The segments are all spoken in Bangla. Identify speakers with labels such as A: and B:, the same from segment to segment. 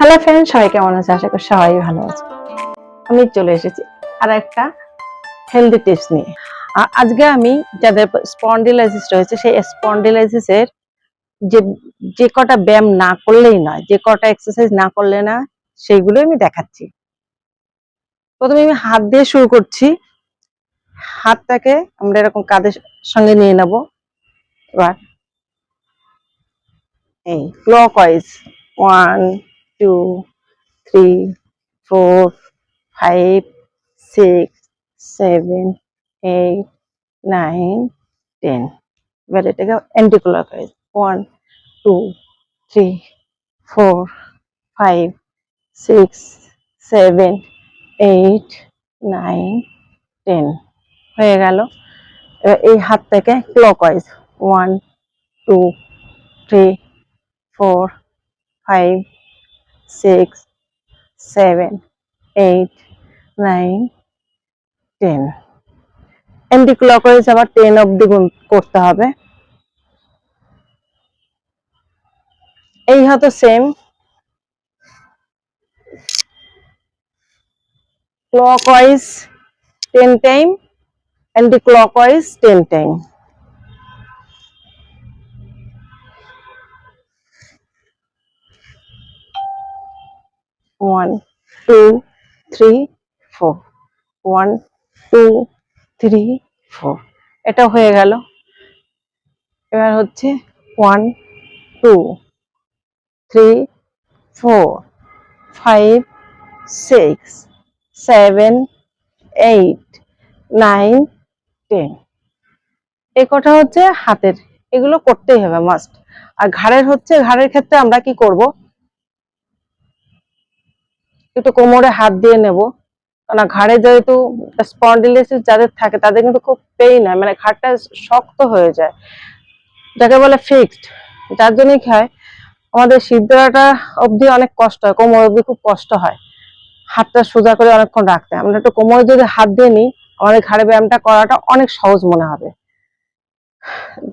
A: হ্যালো ফ্রেন্ড, সবাই কেমন আছে? আশা করি সবাই ভালো আছে। আমি চলে এসেছি আর একটা হেলদি টিপস নিয়ে। আজকে আমি যাদের স্পন্ডিলাইসিস রয়েছে সেই স্পন্ডিলাইসিসের যে যে কটা ব্যায়াম না করলেই নয়, যে কটা এক্সারসাইজ না করলে না, সেইগুলো আমি দেখাচ্ছি। প্রথমে আমি হাত দিয়ে শুরু করছি। হাতটাকে আমরা এরকম কাঁধের সঙ্গে নিয়ে নেব। এবার এই ক্লকওয়াইজ 1 2 3 4 5 6 7 8 9 10। এবার এটাকে অ্যান্টি ক্লকওয়াইজ 1 2 3 4 5 6 7 8 9 10 হয়ে গেল। এবার এই হাতটাকে ক্লকওয়াইজ 1 2 3 4 5 6 7 8 9 10। অ্যান্টি ক্লকওয়াইজ আবার 10 অব্দি করতে হবে। এই হয়তো same clockwise 10 time, anticlockwise 10 time. One two three four, 1 2 3 4। এটা হয়ে গেল। এবার হচ্ছে 1 2 3 4 5 6 7 8 9 10। এই কটা হচ্ছে হাতের, এগুলো করতেই হবে মাস্ট। আর ঘাড়ের হচ্ছে, ঘাড়ের ক্ষেত্রে আমরা কি করব, একটু কোমরে হাত দিয়ে নেব। কারণ ঘাড়ে যেহেতু স্পন্ডিলাইসিস যাদের থাকে তাদের কিন্তু খুব পেইন হয়, মানে ঘাড়টা শক্ত হয়ে যায়, যাকে বলে ফিক্সড। যার জন্যই খায় আমাদের সিদ্ধাটা অবধি অনেক কষ্ট হয়, কোমর অবধি খুব কষ্ট হয় হাতটা সোজা করে অনেকক্ষণ রাখতে। আমরা একটু কোমরে যদি হাত দিয়ে নিই, আমাদের ঘাড়ে ব্যায়ামটা করাটা অনেক সহজ মনে হবে।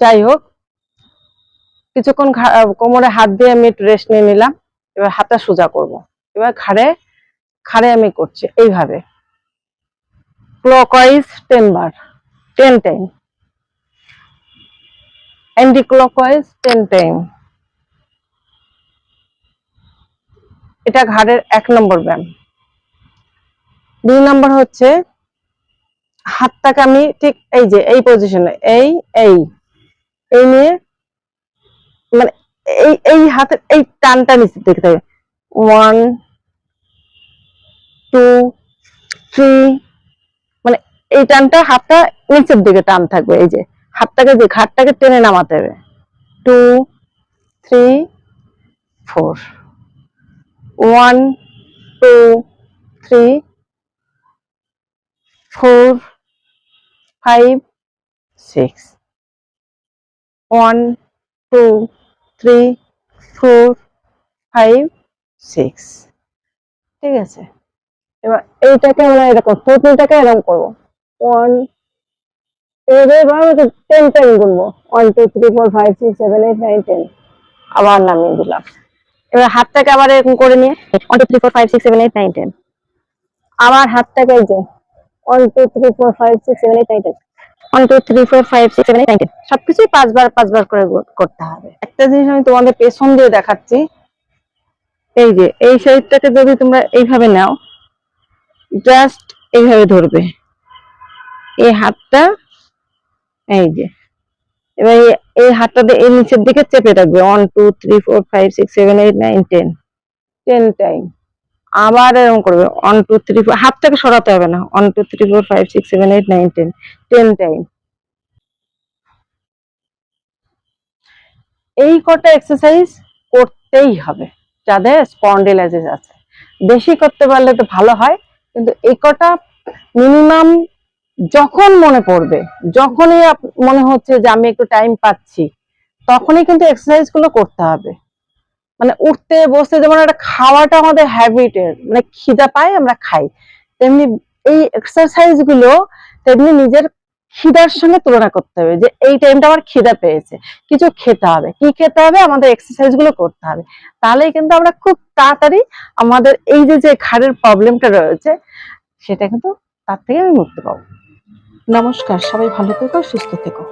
A: যাই হোক, কিছুক্ষণ কোমরে হাত দিয়ে আমি একটু রেস্ট নিয়ে নিলাম। এবার হাতটা সোজা করব। এবার ঘাড়ে ঘাড়ে আমি করছি এইভাবে ক্লকওয়াইজ 10 বার, 10 টাইম, অ্যান্টি ক্লকওয়াইজ 10 টাইম। এটা ঘাড়ের 1 নম্বর ব্যায়াম। 2 নম্বর হচ্ছে হাতটাকে আমি ঠিক এই যে এই পজিশনে, এই এই এই নিয়ে, মানে এই এই হাতের এই টানটা নিচে দেখতে হবে। 1 2 3, মানে এই টানটা, হাতটা নিচের দিকে টান থাকবে। এই যে হাতটাকে, যে ঘাটটাকে টেনে নামাতে হবে। 2 3 4, 1 2 3 4 5 6, 1 2 3 4 5 6। ঠিক আছে। এবার এইটাকে আমরা এরকম, প্রতিটাকে এরকম করবো। 1, এবার 10 টাইম গুনবো। 1 2 3 4 5 6 7 8 9 10। আবার নামিয়ে দিলাম। এবার হাতটাকে আবার এরকম করে নিয়ে 1 2 3 4 5 6 7 8 9 10। আবার হাতটাকে এই যে 1 2 3 4 5 6 7 8 9 10, 1 2 3 4 5 6 7 8 9 10। সবকিছুই 5 বার করে করতে হবে। একটা জিনিস আমি তোমাদের পেছন দিয়ে দেখাচ্ছি। এই যে এই সাইডটাকে যদি তোমরা এইভাবে নাও, জাস্ট এইভাবে ধরবে এই হাতটা, এই যে এবার এই হাতটা এই নিচের দিকে চেপে রাখবে। 1 2 3 4 5 6 7 8 9 10, 10 টাইম। আবার এরকম করবে 1 2 3 4, হাতটাকে সরাতে হবে না। 1 2 3 4 5 6 7 8 9 10, 10 টাইম। এই কটা এক্সারসাইজ করতেই হবে যাদের স্পন্ডিলাইসিস আছে। বেশি করতে পারলে তো ভালো হয়, কিন্তু এই কটা মিনিমাম যখন মনে পড়বে, যখনই মনে হচ্ছে যে আমি একটু টাইম পাচ্ছি, তখনই কিন্তু এক্সারসাইজ গুলো করতে হবে। মানে উঠতে বসতে, যেমন একটা খাওয়াটা আমাদের হ্যাবিটের, মানে খিদা পাই আমরা খাই, তেমনি এই এক্সারসাইজ গুলো তেমনি নিজের খিদার সঙ্গে তুলনা করতে হবে, যে এই টাইমটা আমার খিদা পেয়েছে, কিছু খেতে হবে। কি খেতে হবে? আমাদের এক্সারসাইজ গুলো করতে হবে। তাহলেই কিন্তু আমরা খুব তাড়াতাড়ি আমাদের এই যে যে ঘাড়ের প্রবলেমটা রয়েছে সেটা কিন্তু তার থেকে আমি মুক্তি পাবো। নমস্কার, সবাই ভালো থেকো, সুস্থ থেকো।